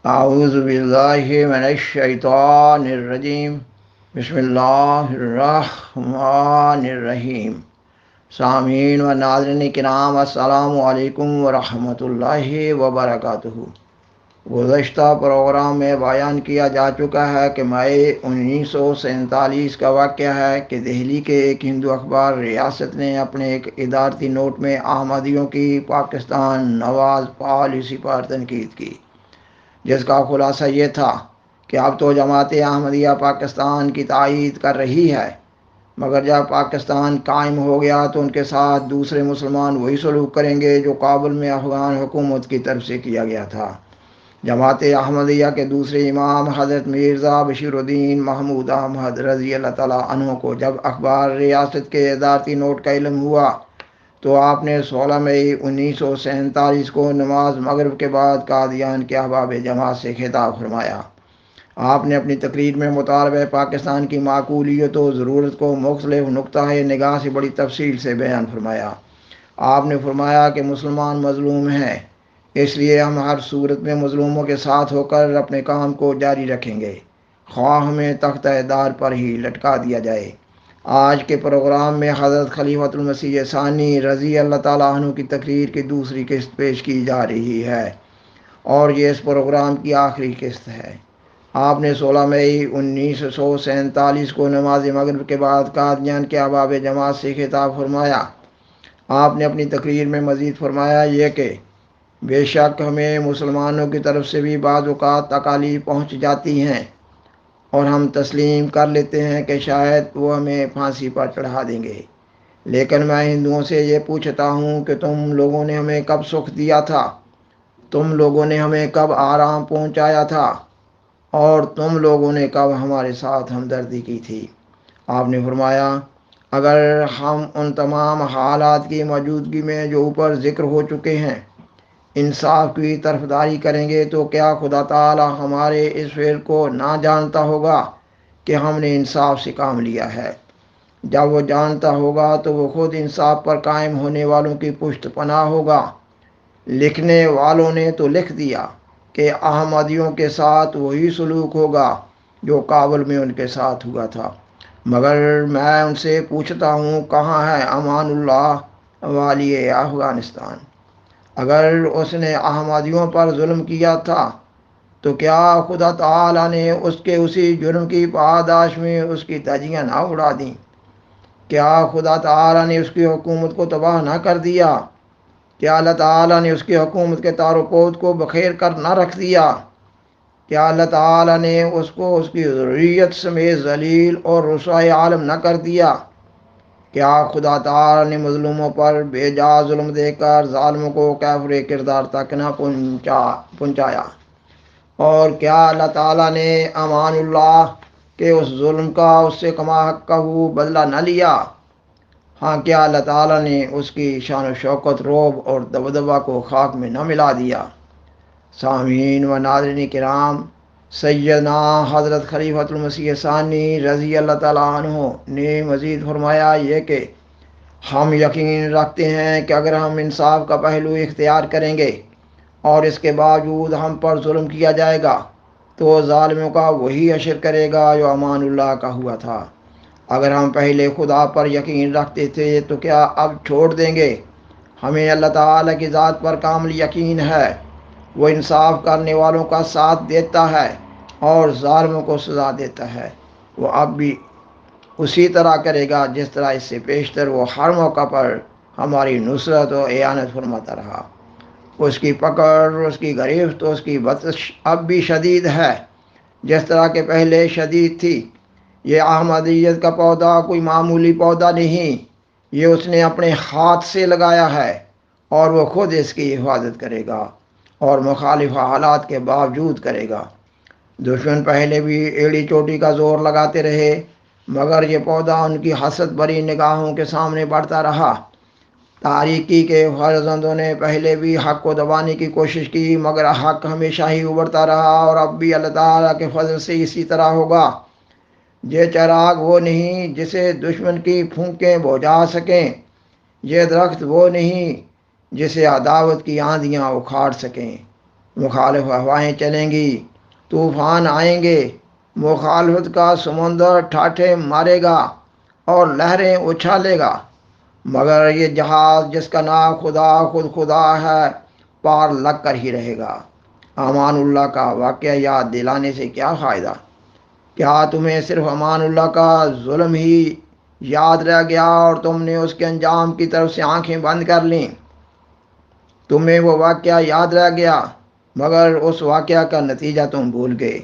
اعوذ باللہ من الشیطان الرجیم بسم اللہ الرحمن الرحیم۔ سامعین و ناظرین کرام، السلام علیکم ورحمۃ اللہ وبرکاتہ۔ گزشتہ پروگرام میں بیان کیا جا چکا ہے کہ مئی 1947 کا واقعہ ہے کہ دہلی کے ایک ہندو اخبار ریاست نے اپنے ایک ادارتی نوٹ میں احمدیوں کی پاکستان نواز پالیسی پر تنقید کی، جس کا خلاصہ یہ تھا کہ اب تو جماعت احمدیہ پاکستان کی تائید کر رہی ہے، مگر جب پاکستان قائم ہو گیا تو ان کے ساتھ دوسرے مسلمان وہی سلوک کریں گے جو کابل میں افغان حکومت کی طرف سے کیا گیا تھا۔ جماعت احمدیہ کے دوسرے امام حضرت مرزا بشیر الدین محمود احمد رضی اللہ تعالیٰ عنہ کو جب اخبار ریاست کے ادارتی نوٹ کا علم ہوا تو آپ نے 16 مئی 1947 کو نماز مغرب کے بعد قادیان کے احباب جماعت سے خطاب فرمایا۔ آپ نے اپنی تقریر میں مطالبہ پاکستان کی معقولیت و ضرورت کو مختلف نقطۂ نگاہ سے بڑی تفصیل سے بیان فرمایا۔ آپ نے فرمایا کہ مسلمان مظلوم ہیں، اس لیے ہم ہر صورت میں مظلوموں کے ساتھ ہو کر اپنے کام کو جاری رکھیں گے، خواہ ہمیں تختہ دار پر ہی لٹکا دیا جائے۔ آج کے پروگرام میں حضرت خلیفۃ المسیح ثانی رضی اللہ تعالیٰ عنہ کی تقریر کی دوسری قسط پیش کی جا رہی ہے، اور یہ اس پروگرام کی آخری قسط ہے۔ آپ نے 16 مئی 1947 کو نماز مغرب کے بعد قادیان کے احباب جماعت سے خطاب فرمایا۔ آپ نے اپنی تقریر میں مزید فرمایا یہ کہ بے شک ہمیں مسلمانوں کی طرف سے بھی بعض اوقات تکالیف پہنچ جاتی ہیں، اور ہم تسلیم کر لیتے ہیں کہ شاید وہ ہمیں پھانسی پر چڑھا دیں گے، لیکن میں ہندوؤں سے یہ پوچھتا ہوں کہ تم لوگوں نے ہمیں کب سکھ دیا تھا؟ تم لوگوں نے ہمیں کب آرام پہنچایا تھا؟ اور تم لوگوں نے کب ہمارے ساتھ ہمدردی کی تھی؟ آپ نے فرمایا اگر ہم ان تمام حالات کی موجودگی میں جو اوپر ذکر ہو چکے ہیں انصاف کی طرفداری کریں گے تو کیا خدا تعالی ہمارے اس فعل کو نہ جانتا ہوگا کہ ہم نے انصاف سے کام لیا ہے؟ جب وہ جانتا ہوگا تو وہ خود انصاف پر قائم ہونے والوں کی پشت پناہ ہوگا۔ لکھنے والوں نے تو لکھ دیا کہ احمدیوں کے ساتھ وہی سلوک ہوگا جو کابل میں ان کے ساتھ ہوا تھا، مگر میں ان سے پوچھتا ہوں کہاں ہے امان اللہ والی افغانستان؟ اگر اس نے احمدیوں پر ظلم کیا تھا تو کیا خدا تعالیٰ نے اس کے اسی جرم کی پاداش میں اس کی دھجیاں نہ اڑا دیں؟ کیا خدا تعالیٰ نے اس کی حکومت کو تباہ نہ کر دیا؟ کیا اللہ تعالیٰ نے اس کی حکومت کے تار و پود کو بخیر کر نہ رکھ دیا؟ کیا اللہ تعالیٰ نے اس کو اس کی ذریت سمیت ذلیل اور رسوائے عالم نہ کر دیا؟ کیا خدا تعالیٰ نے مظلوموں پر بے جا ظلم دے کر ظالموں کو کافر کردار تک نہ پہنچایا؟ اور کیا اللہ تعالیٰ نے امان اللہ کے اس ظلم کا اس سے کما حق کا بدلہ نہ لیا؟ ہاں، کیا اللہ تعالیٰ نے اس کی شان و شوکت، روب اور دبدبہ کو خاک میں نہ ملا دیا؟ سامعین و ناظرین کرام، سیدنا حضرت خلیفۃ المسیح ثانی رضی اللہ تعالیٰ عنہ نے مزید فرمایا یہ کہ ہم یقین رکھتے ہیں کہ اگر ہم انصاف کا پہلو اختیار کریں گے اور اس کے باوجود ہم پر ظلم کیا جائے گا تو ظالموں کا وہی حشر کرے گا جو امان اللہ کا ہوا تھا۔ اگر ہم پہلے خدا پر یقین رکھتے تھے تو کیا اب چھوڑ دیں گے؟ ہمیں اللہ تعالیٰ کی ذات پر کامل یقین ہے، وہ انصاف کرنے والوں کا ساتھ دیتا ہے اور ظالموں کو سزا دیتا ہے۔ وہ اب بھی اسی طرح کرے گا جس طرح اس سے پیشتر وہ ہر موقع پر ہماری نصرت و اعانت فرماتا رہا۔ اس کی پکڑ، اس کی گرفت، اس کی بطش اب بھی شدید ہے، جس طرح کہ پہلے شدید تھی۔ یہ احمدیت کا پودا کوئی معمولی پودا نہیں، یہ اس نے اپنے ہاتھ سے لگایا ہے، اور وہ خود اس کی حفاظت کرے گا اور مخالف حالات کے باوجود کرے گا۔ دشمن پہلے بھی ایڑی چوٹی کا زور لگاتے رہے، مگر یہ پودا ان کی حسد بری نگاہوں کے سامنے بڑھتا رہا۔ تاریکی کے فرزندوں نے پہلے بھی حق کو دبانے کی کوشش کی، مگر حق ہمیشہ ہی ابھرتا رہا، اور اب بھی اللہ تعالیٰ کے فضل سے اسی طرح ہوگا۔ یہ چراغ وہ نہیں جسے دشمن کی پھونکیں بجھا سکیں، یہ درخت وہ نہیں جسے عداوت کی آندیاں اکھاڑ سکیں۔ مخالف ہوائیں چلیں گی، طوفان آئیں گے، مخالفت کا سمندر ٹھاٹھے مارے گا اور لہریں اچھالے گا، مگر یہ جہاز جس کا نام خدا خود خدا ہے پار لگ کر ہی رہے گا۔ امان اللہ کا واقعہ یاد دلانے سے کیا فائدہ؟ کیا تمہیں صرف امان اللہ کا ظلم ہی یاد رہ گیا اور تم نے اس کے انجام کی طرف سے آنکھیں بند کر لیں؟ تمہیں وہ واقعہ یاد رہ گیا مگر اس واقعہ کا نتیجہ تم بھول گئے۔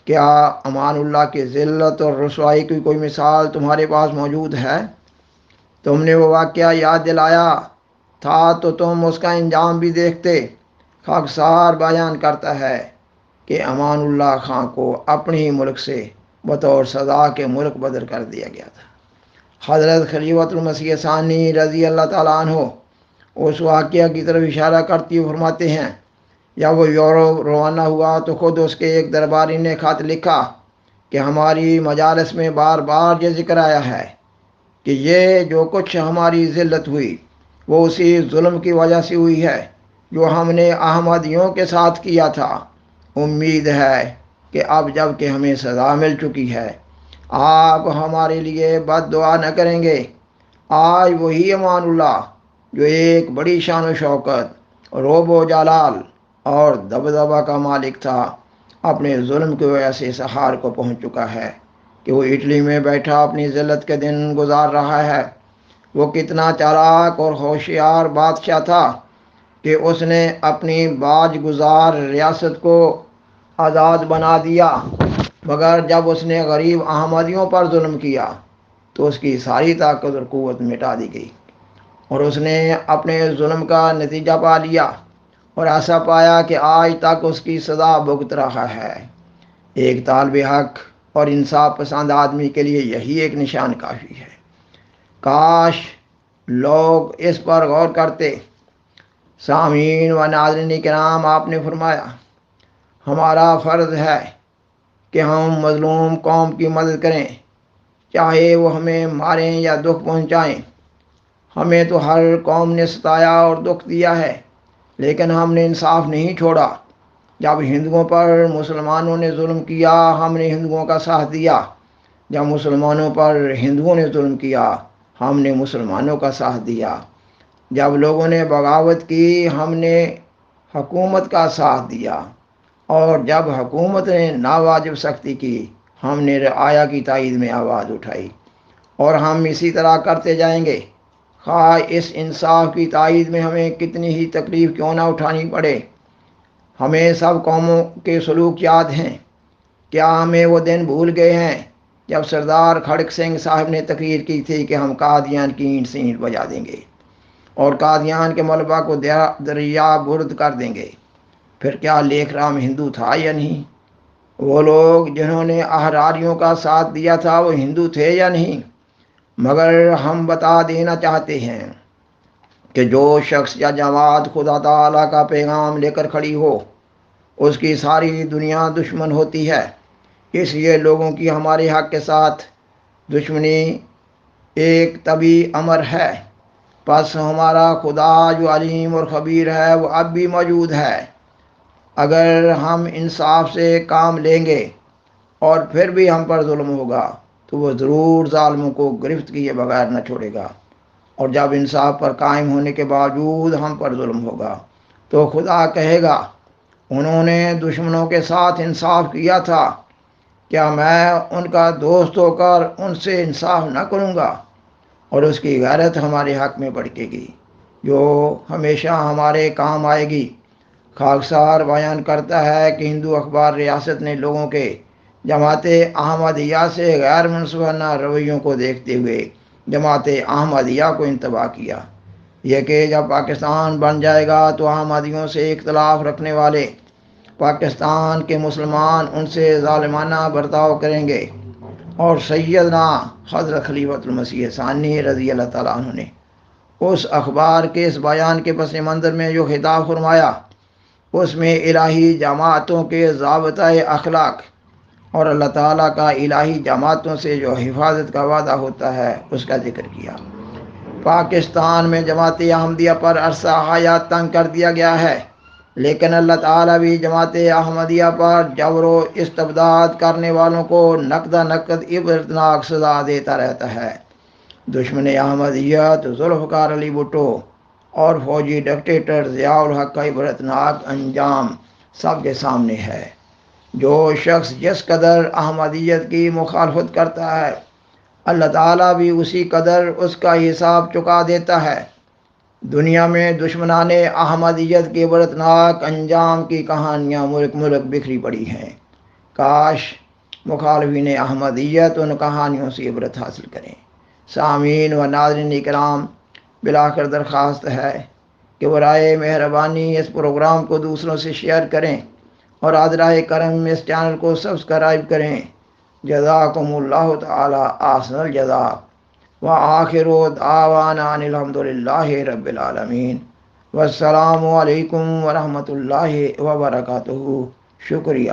کیا امان اللہ کی ذلت اور رسوائی کی کوئی مثال تمہارے پاس موجود ہے؟ تم نے وہ واقعہ یاد دلایا تھا تو تم اس کا انجام بھی دیکھتے۔ خاکسار بیان کرتا ہے کہ امان اللہ خان کو اپنے ہی ملک سے بطور سزا کے ملک بدر کر دیا گیا تھا۔ حضرت خلیفۃ المسیح ثانی رضی اللہ تعالیٰ عنہ اس واقعہ کی طرف اشارہ کرتے ہوئے فرماتے ہیں، جب وہ یورپ روانہ ہوا تو خود اس کے ایک درباری نے خط لکھا کہ ہماری مجالس میں بار بار یہ ذکر آیا ہے کہ یہ جو کچھ ہماری ذلت ہوئی وہ اسی ظلم کی وجہ سے ہوئی ہے جو ہم نے احمدیوں کے ساتھ کیا تھا۔ امید ہے کہ اب جب کہ ہمیں سزا مل چکی ہے آپ ہمارے لیے بد دعا نہ کریں گے۔ آج وہی امان اللہ جو ایک بڑی شان و شوکت، روب و جلال اور دبدبہ کا مالک تھا، اپنے ظلم کی وجہ سے اس حال کو پہنچ چکا ہے کہ وہ اٹلی میں بیٹھا اپنی ذلت کے دن گزار رہا ہے۔ وہ کتنا چالاک اور ہوشیار بادشاہ تھا کہ اس نے اپنی باج گزار ریاست کو آزاد بنا دیا، مگر جب اس نے غریب احمدیوں پر ظلم کیا تو اس کی ساری طاقت اور قوت مٹا دی گئی اور اس نے اپنے ظلم کا نتیجہ پا لیا اور ایسا پایا کہ آج تک اس کی سزا بھگت رہا ہے۔ ایک طالب حق اور انصاف پسند آدمی کے لیے یہی ایک نشان کافی ہے۔ کاش لوگ اس پر غور کرتے۔ سامعین و ناظرین کرام، آپ نے فرمایا ہمارا فرض ہے کہ ہم مظلوم قوم کی مدد کریں، چاہے وہ ہمیں ماریں یا دکھ پہنچائیں۔ ہمیں تو ہر قوم نے ستایا اور دکھ دیا ہے لیکن ہم نے انصاف نہیں چھوڑا۔ جب ہندوؤں پر مسلمانوں نے ظلم کیا ہم نے ہندوؤں کا ساتھ دیا، جب مسلمانوں پر ہندوؤں نے ظلم کیا ہم نے مسلمانوں کا ساتھ دیا، جب لوگوں نے بغاوت کی ہم نے حکومت کا ساتھ دیا، اور جب حکومت نے ناواجب سختی کی ہم نے رعایا کی تائید میں آواز اٹھائی، اور ہم اسی طرح کرتے جائیں گے، خواہ اس انصاف کی تائید میں ہمیں کتنی ہی تکلیف کیوں نہ اٹھانی پڑے۔ ہمیں سب قوموں کے سلوک یاد ہیں۔ کیا ہمیں وہ دن بھول گئے ہیں جب سردار کھڑک سنگھ صاحب نے تقریر کی تھی کہ ہم قادیان کی اینٹ سے اینٹ بجا دیں گے اور قادیان کے ملبہ کو دریا برد کر دیں گے؟ پھر کیا لیکھ رام ہندو تھا یا نہیں؟ وہ لوگ جنہوں نے احراریوں کا ساتھ دیا تھا وہ ہندو تھے یا نہیں؟ مگر ہم بتا دینا چاہتے ہیں کہ جو شخص یا جماعت خدا تعالیٰ کا پیغام لے کر کھڑی ہو اس کی ساری دنیا دشمن ہوتی ہے۔ اس لیے لوگوں کی ہمارے حق کے ساتھ دشمنی ایک طبعی امر ہے۔ پس ہمارا خدا جو علیم اور خبیر ہے وہ اب بھی موجود ہے۔ اگر ہم انصاف سے کام لیں گے اور پھر بھی ہم پر ظلم ہوگا تو وہ ضرور ظالموں کو گرفت کیے بغیر نہ چھوڑے گا، اور جب انصاف پر قائم ہونے کے باوجود ہم پر ظلم ہوگا تو خدا کہے گا انہوں نے دشمنوں کے ساتھ انصاف کیا تھا، کیا میں ان کا دوست ہو کر ان سے انصاف نہ کروں گا؟ اور اس کی غیرت ہمارے حق میں بڑھے گی جو ہمیشہ ہمارے کام آئے گی۔ خاکسار بیان کرتا ہے کہ ہندو اخبار ریاست نے لوگوں کے جماعت احمدیہ سے غیر منصفانہ رویوں کو دیکھتے ہوئے جماعت احمدیہ کو انتباہ کیا، یہ کہ جب پاکستان بن جائے گا تو احمدیوں سے اختلاف رکھنے والے پاکستان کے مسلمان ان سے ظالمانہ برتاؤ کریں گے۔ اور سیدنا حضرت خلیفۃ المسیح ثانی رضی اللہ تعالیٰ عنہ نے اس اخبار کے اس بیان کے پس منظر میں جو خطاب فرمایا اس میں الہی جماعتوں کے ضابطۂ اخلاق اور اللہ تعالیٰ کا الہی جماعتوں سے جو حفاظت کا وعدہ ہوتا ہے اس کا ذکر کیا۔ پاکستان میں جماعت احمدیہ پر عرصہ حیات تنگ کر دیا گیا ہے، لیکن اللہ تعالیٰ بھی جماعت احمدیہ پر جبر و استبداد کرنے والوں کو نقد عبرتناک سزا دیتا رہتا ہے۔ دشمن احمدیت ذوالفقار علی بھٹو اور فوجی ڈکٹیٹر ضیاء الحق کا عبرتناک انجام سب کے سامنے ہے۔ جو شخص جس قدر احمدیت کی مخالفت کرتا ہے، اللہ تعالیٰ بھی اسی قدر اس کا حساب چکا دیتا ہے۔ دنیا میں دشمنان احمدیت کے عبرتناک انجام کی کہانیاں ملک ملک بکھری پڑی ہیں۔ کاش مخالفین احمدیت ان کہانیوں سے عبرت حاصل کریں۔ سامعین و ناظرین کرام، بلاخر درخواست ہے کہ برائے مہربانی اس پروگرام کو دوسروں سے شیئر کریں اور آدرائے کرم اس چینل کو سبسکرائب کریں۔ جزاکم اللہ تعالی احسن الجزاء وآخر دعوانا ان الحمد للہ رب العالمین والسلام علیکم ورحمۃ اللہ وبرکاتہ۔ شکریہ۔